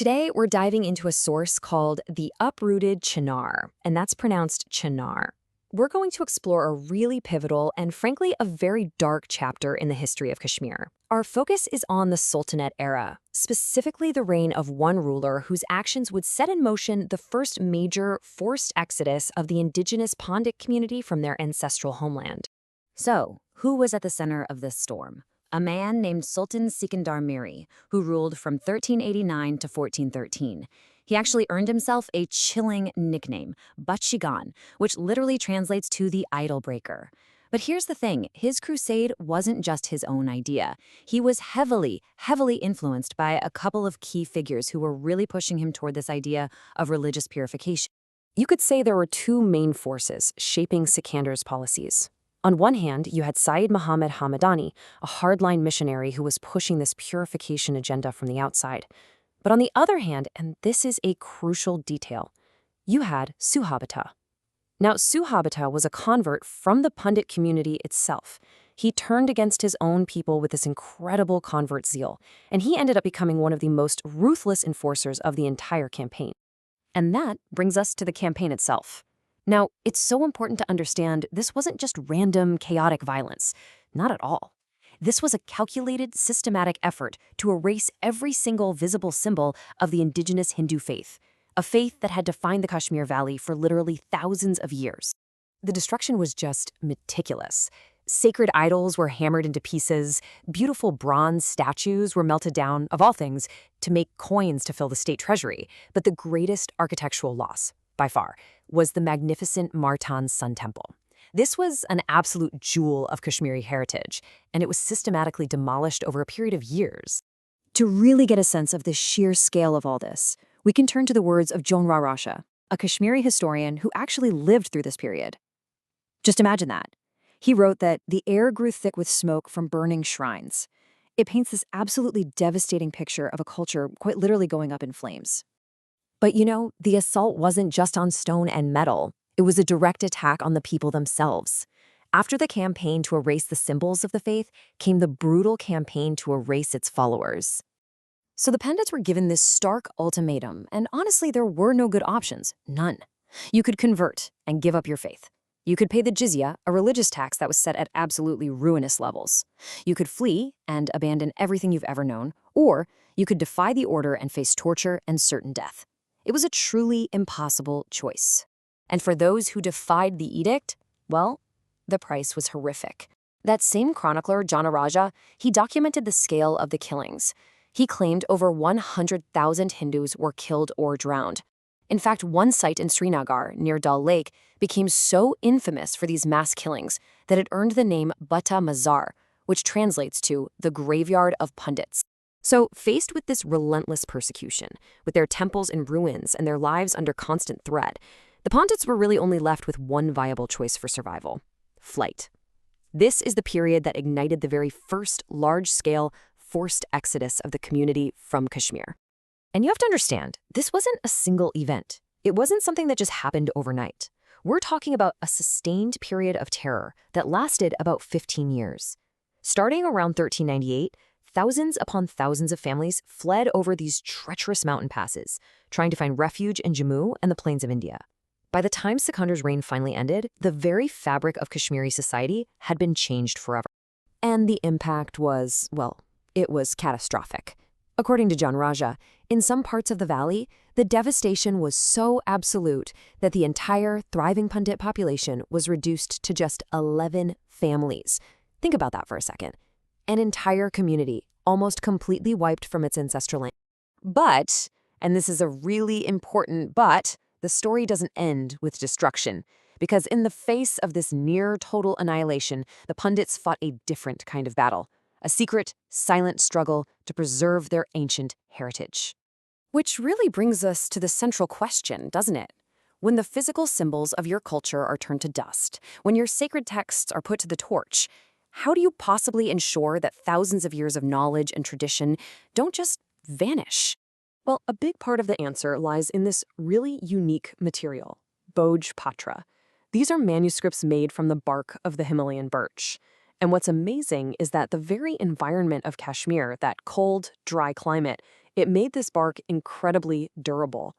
Today, we're diving into a source called the Uprooted Chinar, and that's pronounced Chinar. We're going to explore a really pivotal and, frankly, a very dark chapter in the history of Kashmir. Our focus is on the Sultanate era, specifically the reign of one ruler whose actions would set in motion the first major forced exodus of the indigenous Pandit community from their ancestral homeland. So, who was at the center of this storm? A man named Sultan Sikandar Miri, who ruled from 1389 to 1413. He actually earned himself a chilling nickname, Batshigan, which literally translates to the idol breaker. But here's the thing, his crusade wasn't just his own idea. He was heavily influenced by a couple of key figures who were really pushing him toward this idea of religious purification. You could say there were two main forces shaping Sikandar's policies. On one hand, you had Sayyid Muhammad Hamadani, a hardline missionary who was pushing this purification agenda from the outside. But on the other hand, and this is a crucial detail, you had Suhabata. Now, Suhabata was a convert from the Pandit community itself. He turned against his own people with this incredible convert zeal, and he ended up becoming one of the most ruthless enforcers of the entire campaign. And that brings us to the campaign itself. Now, it's so important to understand this wasn't just random, chaotic violence. Not at all. This was a calculated, systematic effort to erase every single visible symbol of the indigenous Hindu faith, a faith that had defined the Kashmir Valley for literally thousands of years. The destruction was just meticulous. Sacred idols were hammered into pieces, beautiful bronze statues were melted down, of all things, to make coins to fill the state treasury. But the greatest architectural loss, by far, was the magnificent Martan Sun Temple. This was an absolute jewel of Kashmiri heritage, and it was systematically demolished over a period of years. To really get a sense of the sheer scale of all this, we can turn to the words of Jonra Rasha, a Kashmiri historian who actually lived through this period. Just imagine that. He wrote that the air grew thick with smoke from burning shrines. It paints this absolutely devastating picture of a culture quite literally going up in flames. But you know, the assault wasn't just on stone and metal. It was a direct attack on the people themselves. After the campaign to erase the symbols of the faith came the brutal campaign to erase its followers. So the Pandits were given this stark ultimatum, and honestly, there were no good options. None. You could convert and give up your faith. You could pay the jizya, a religious tax that was set at absolutely ruinous levels. You could flee and abandon everything you've ever known, or you could defy the order and face torture and certain death. It was a truly impossible choice. And for those who defied the edict, well, the price was horrific. That same chronicler, Janaraja, he documented the scale of the killings. He claimed over 100,000 Hindus were killed or drowned. In fact, one site in Srinagar, near Dal Lake, became so infamous for these mass killings that it earned the name Butta Mazar, which translates to the graveyard of Pandits. So, faced with this relentless persecution, with their temples in ruins and their lives under constant threat, the Pandits were really only left with one viable choice for survival: flight. This is the period that ignited the very first large-scale forced exodus of the community from Kashmir. And you have to understand, this wasn't a single event. It wasn't something that just happened overnight. We're talking about a sustained period of terror that lasted about 15 years. Starting around 1398, thousands upon thousands of families fled over these treacherous mountain passes, trying to find refuge in Jammu and the plains of India. By the time Sikandar's reign finally ended, the very fabric of Kashmiri society had been changed forever. And the impact was, well, it was catastrophic. According to John Raja, in some parts of the valley, the devastation was so absolute that the entire thriving Pandit population was reduced to just 11 families. Think about that for a second. An entire community, almost completely wiped from its ancestral land. But, and this is a really important but, the story doesn't end with destruction, because in the face of this near-total annihilation, the Pandits fought a different kind of battle, a secret, silent struggle to preserve their ancient heritage. Which really brings us to the central question, doesn't it? When the physical symbols of your culture are turned to dust, when your sacred texts are put to the torch, how do you possibly ensure that thousands of years of knowledge and tradition don't just vanish? Well, a big part of the answer lies in this really unique material, Bhoj Patra. These are manuscripts made from the bark of the Himalayan birch. And what's amazing is that the very environment of Kashmir, that cold, dry climate, It made this bark incredibly durable.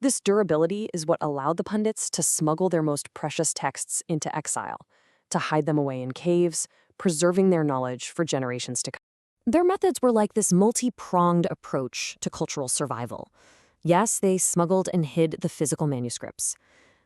This durability is what allowed the pundits to smuggle their most precious texts into exile, to hide them away in caves, preserving their knowledge for generations to come. Their methods were like this multi-pronged approach to cultural survival. Yes, they smuggled and hid the physical manuscripts.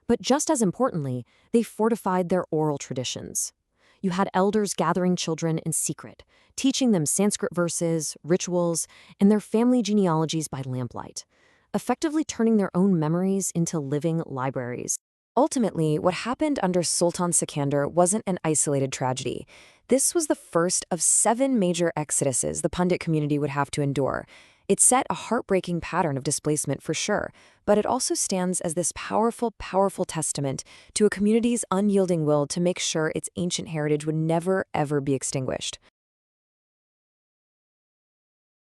But just as importantly, they fortified their oral traditions. You had elders gathering children in secret, teaching them Sanskrit verses, rituals, and their family genealogies by lamplight, effectively turning their own memories into living libraries. Ultimately, what happened under Sultan Sikandar wasn't an isolated tragedy. This was the first of 7 major exoduses the pundit community would have to endure. It set a heartbreaking pattern of displacement for sure, but it also stands as this powerful, powerful testament to a community's unyielding will to make sure its ancient heritage would never, ever be extinguished.